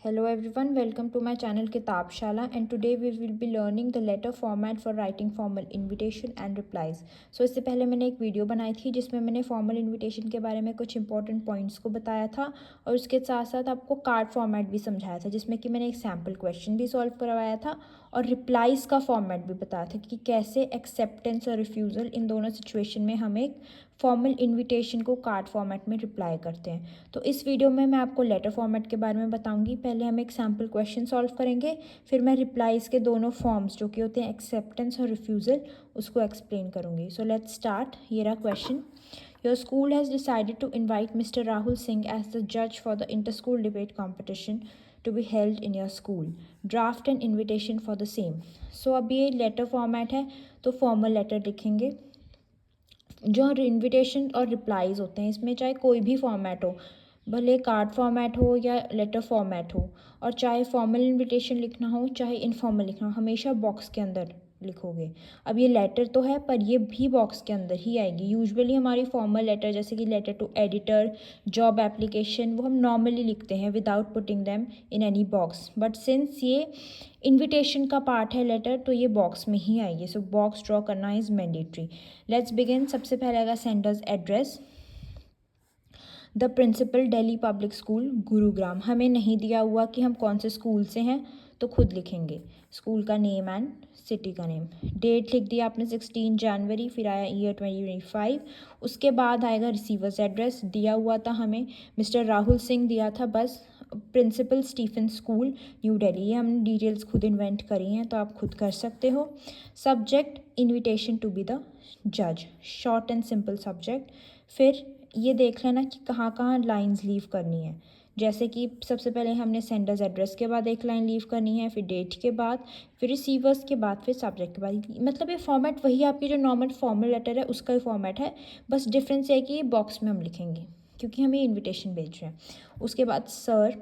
Hello everyone, welcome to my channel Kitabshala, and today we will be learning the letter format for writing formal invitation and replies. So इससे पहले मैंने एक video बनाई थी जिसमें मैंने फॉर्मल इनविटेशन के बारे में कुछ इंपॉर्टेंट पॉइंट्स को बताया था और उसके साथ साथ आपको कार्ड फॉर्मेट भी समझाया था जिसमें कि मैंने एक सैम्पल क्वेश्चन भी सॉल्व करवाया था और रिप्लाइज़ का फॉर्मेट भी बताया था कि कैसे एक्सेप्टेंस और रिफ्यूज़ल इन दोनों सिचुएशन में हम एक फॉर्मल इनविटेशन को कार्ड फॉर्मेट में रिप्लाई करते हैं। तो इस वीडियो में मैं आपको लेटर फॉर्मेट के बारे में बताऊंगी। पहले हम एक सैम्पल क्वेश्चन सॉल्व करेंगे, फिर मैं रिप्लाइज़ के दोनों फॉर्म्स जो कि होते हैं एक्सेप्टेंस और रिफ्यूज़ल उसको एक्सप्लेन करूंगी। So let's start. ये रहा question. Your school has decided to invite mister Rahul Singh as the जज for the inter school debate competition to be held in your school. Draft an invitation for the same. So अब ये letter format है तो formal letter लिखेंगे। जो invitation और replies होते हैं इसमें चाहे कोई भी फॉर्मेट हो, भले कार्ड फॉर्मेट हो या लेटर फॉर्मेट हो, और चाहे फॉर्मल इनविटेशन लिखना हो चाहे इनफॉर्मल लिखना हो, हमेशा बॉक्स के अंदर लिखोगे। अब ये लेटर तो है पर ये भी बॉक्स के अंदर ही आएगी। यूजुअली हमारी फॉर्मल लेटर जैसे कि letter to editor, job application, वो हम नॉर्मली लिखते हैं without putting them in any box, but since ये इनविटेशन का पार्ट है लेटर तो ये बॉक्स में ही आएगी। सो बॉक्स ड्रॉ करना इज़ मैंडेटरी। Let's begin. सबसे पहले आएगा sender's address. The principal Delhi public school Gurugram. हमें नहीं दिया हुआ कि हम कौन से स्कूल से हैं तो खुद लिखेंगे स्कूल का नेम एंड सिटी का नेम। डेट लिख दिया आपने 16 जनवरी, फिर आया ईयर 2025। उसके बाद आएगा रिसीवर्स एड्रेस। दिया हुआ था हमें मिस्टर राहुल सिंह दिया था, बस principal Stephen school new Delhi. ये हमने डिटेल्स खुद इन्वेंट करी हैं तो आप खुद कर सकते हो। Subject invitation to be the जज, शॉर्ट एंड सिंपल सब्जेक्ट। फिर ये देख लेना कि कहाँ कहाँ लाइंस लीव करनी है, जैसे कि सबसे पहले हमने सेंडर्स एड्रेस के बाद एक लाइन लीव करनी है, फिर डेट के बाद, फिर रिसीवर्स के बाद, फिर सब्जेक्ट के बाद। मतलब ये फॉर्मेट वही आपकी जो नॉर्मल फॉर्मल लेटर है उसका ही फॉर्मेट है, बस डिफरेंस ये है कि ये बॉक्स में हम लिखेंगे क्योंकि हम ये इन्विटेशन भेज रहे हैं। उसके बाद sir,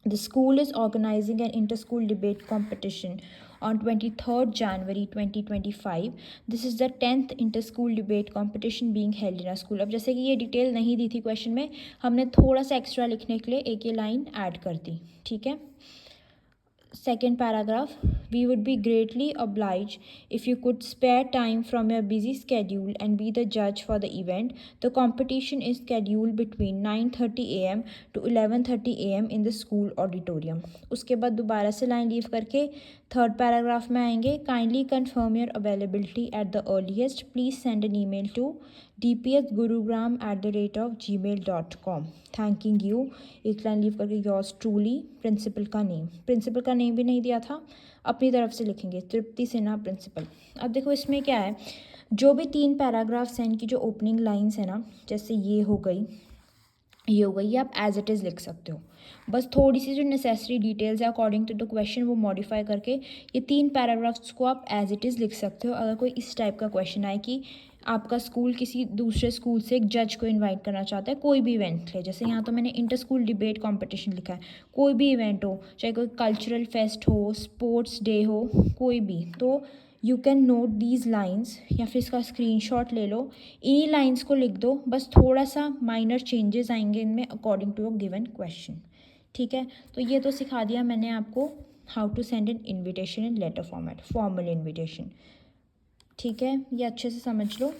the school is organizing an inter-school debate competition on 23rd January 2025. This is the 10th inter-school debate competition being held in a school. अब जैसे कि ये डिटेल नहीं दी थी क्वेश्चन में, हमने थोड़ा सा एक्स्ट्रा लिखने के लिए एक ये लाइन ऐड कर दी, ठीक है। Second paragraph, we would be greatly obliged if you could spare time from your busy schedule and be the judge for the event. The competition is scheduled between 9:30 a.m. to 11:30 a.m. in the school auditorium. उसके बाद दोबारा से line leave करके third paragraph में आएंगे। Kindly confirm your availability at the earliest, please send an email to dpsgurugram@gmail.com thanking you. एक line leave करके yours truly, principal का नेम। प्रिंसिपल का नेम भी नहीं दिया था, अपनी तरफ से लिखेंगे तृप्ति सिन्हा प्रिंसिपल। अब देखो इसमें क्या है, जो भी 3 पैराग्राफ्स हैं इनकी जो ओपनिंग लाइंस है ना, जैसे ये हो गई, ये आप एज इट इज़ लिख सकते हो। बस थोड़ी सी जो नेसेसरी डिटेल्स है अकॉर्डिंग टू द क्वेश्चन वो मॉडिफाई करके ये 3 पैराग्राफ्स को आप एज इट इज़ लिख सकते हो। अगर कोई इस टाइप का क्वेश्चन आए कि आपका स्कूल किसी दूसरे स्कूल से एक जज को इनवाइट करना चाहता है कोई भी इवेंट ले, जैसे यहाँ तो मैंने इंटर स्कूल डिबेट कॉम्पिटिशन लिखा है, कोई भी इवेंट हो, चाहे कोई कल्चरल फेस्ट हो, स्पोर्ट्स डे हो, कोई भी, तो you can note these lines या फिर इसका स्क्रीनशॉट ले लो, इन्हीं लाइन्स को लिख दो, बस थोड़ा सा माइनर चेंजेस आएंगे इनमें according to a given question, ठीक है। तो ये तो सिखा दिया मैंने आपको how to send an invitation in letter format, formal invitation, ठीक है, ये अच्छे से समझ लो।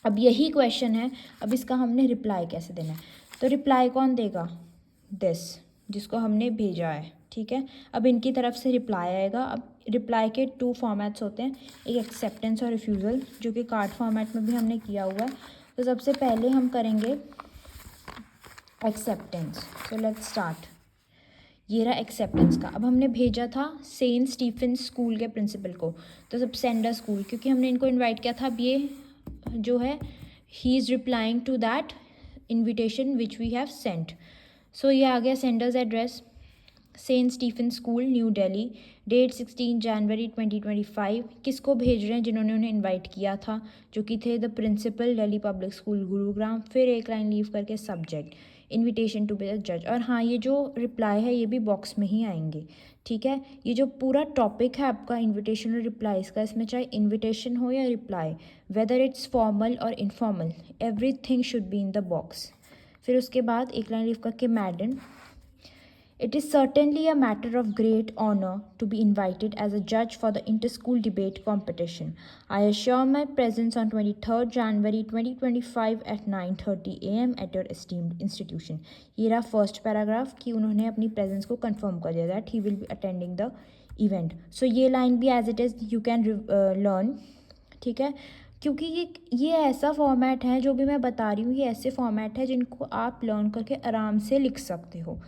अब यही क्वेश्चन है, अब इसका हमने रिप्लाई कैसे देना है। तो रिप्लाई कौन देगा, दिस, जिसको हमने भेजा है, ठीक है। अब इनकी तरफ से रिप्लाई आएगा। अब रिप्लाई के 2 फॉर्मेट्स होते हैं, एक एक्सेप्टेंस और रिफ्यूज़ल, जो कि कार्ड फॉर्मेट में भी हमने किया हुआ है। तो सबसे पहले हम करेंगे एक्सेप्टेंस। So let's start. ये रहा एक्सेप्टेंस का। अब हमने भेजा था सेंट स्टीफन स्कूल के प्रिंसिपल को, तो सब सेंडर स्कूल, क्योंकि हमने इनको इनवाइट किया था। अब ये जो है he is replying to that invitation which we have sent. So ये आ गया sender's address, Saint Stephen school new Delhi, date 16 जनवरी 2025। किसको भेज रहे हैं, जिन्होंने उन्हें इनवाइट किया था, जो कि थे the principal Delhi public school Gurugram. फिर एक लाइन लीव करके subject invitation to be the जज। और हाँ, ये जो रिप्लाई है ये भी बॉक्स में ही आएंगे, ठीक है। ये जो पूरा टॉपिक है आपका इन्विटेशन और रिप्लाईज का, इसमें चाहे इन्विटेशन हो या रिप्लाई, वेदर इट्स फॉर्मल और informal, everything should be in the box. फिर उसके बाद एक लाइन लीव करके madam, It is certainly a matter of great honor to be invited as a judge for the inter-school debate competition. I assure my presence on 23rd January 2025 at 9:30 AM at your esteemed institution. ये रहा first paragraph कि उन्होंने अपनी presence को confirm कर दिया that he will be attending the event. So ये line भी as it is you can learn. ठीक है, क्योंकि ये ऐसा फॉर्मेट है जो भी मैं बता रही हूँ, ये ऐसे फॉर्मेट है जिनको आप लर्न करके आराम से लिख सकते हो.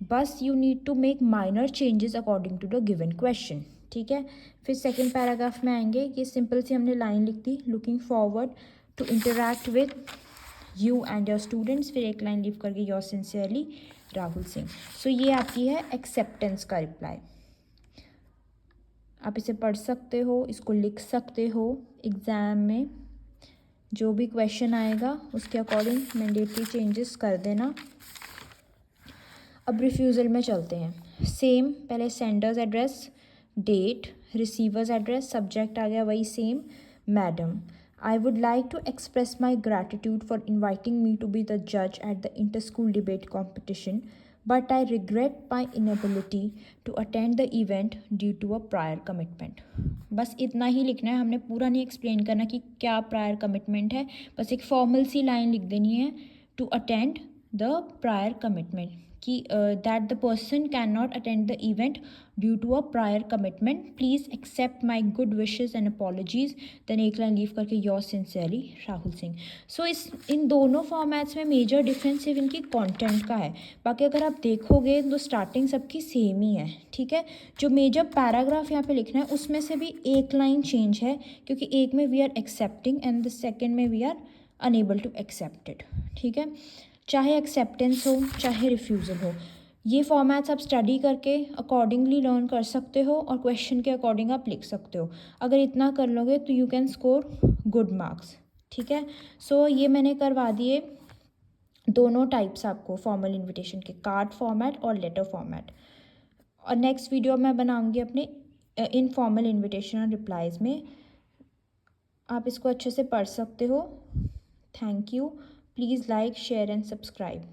बस you need to make minor changes according to the given question. ठीक है, फिर सेकेंड पैराग्राफ में आएंगे. ये सिंपल सी हमने लाइन लिख दी, looking forward to interact with you and your students. फिर एक लाइन लिख करके your sincerely Rahul Singh. So ये आपकी है एक्सेप्टेंस का रिप्लाई. आप इसे पढ़ सकते हो, इसको लिख सकते हो. एग्ज़ाम में जो भी क्वेश्चन आएगा उसके अकॉर्डिंग मैंडेटरी चेंजेस कर देना. अब रिफ्यूज़ल में चलते हैं. सेम, पहले sender's address, date, receiver's address, subject आ गया वही same. Madam, I would like to express my gratitude for inviting me to be the जज at the inter school debate competition, but I regret my inability to attend the event due to a prior commitment. बस इतना ही लिखना है, हमने पूरा नहीं explain करना कि क्या प्रायर कमिटमेंट है. बस एक फॉर्मल सी लाइन लिख देनी है, to attend the prior commitment, कि that the person can not attend the event due to a prior commitment. Please accept my good wishes and apologies. Then एक लाइन लीव करके your sincerely Rahul Singh. So इन दोनों formats में major difference सिर्फ इनकी content का है. बाकी अगर आप देखोगे तो स्टार्टिंग सबकी सेम ही है. ठीक है, जो मेजर पैराग्राफ यहाँ पे लिखना है उसमें से भी एक लाइन चेंज है, क्योंकि एक में we are accepting and the second में we are unable to accept it. ठीक है, चाहे एक्सेप्टेंस हो चाहे रिफ्यूज़ल हो, ये फॉर्मेट्स आप स्टडी करके अकॉर्डिंगली लर्न कर सकते हो और क्वेश्चन के अकॉर्डिंग आप लिख सकते हो. अगर इतना कर लोगे तो you can score good marks. ठीक है, सो ये मैंने करवा दिए दोनों टाइप्स आपको फॉर्मल इन्विटेशन के, कार्ड फॉर्मेट और लेटर फॉर्मेट. और नेक्स्ट वीडियो मैं बनाऊंगी अपने इनफॉर्मल इन्विटेशन और रिप्लाइज़ में. आप इसको अच्छे से पढ़ सकते हो. Thank you. Please like, share and subscribe.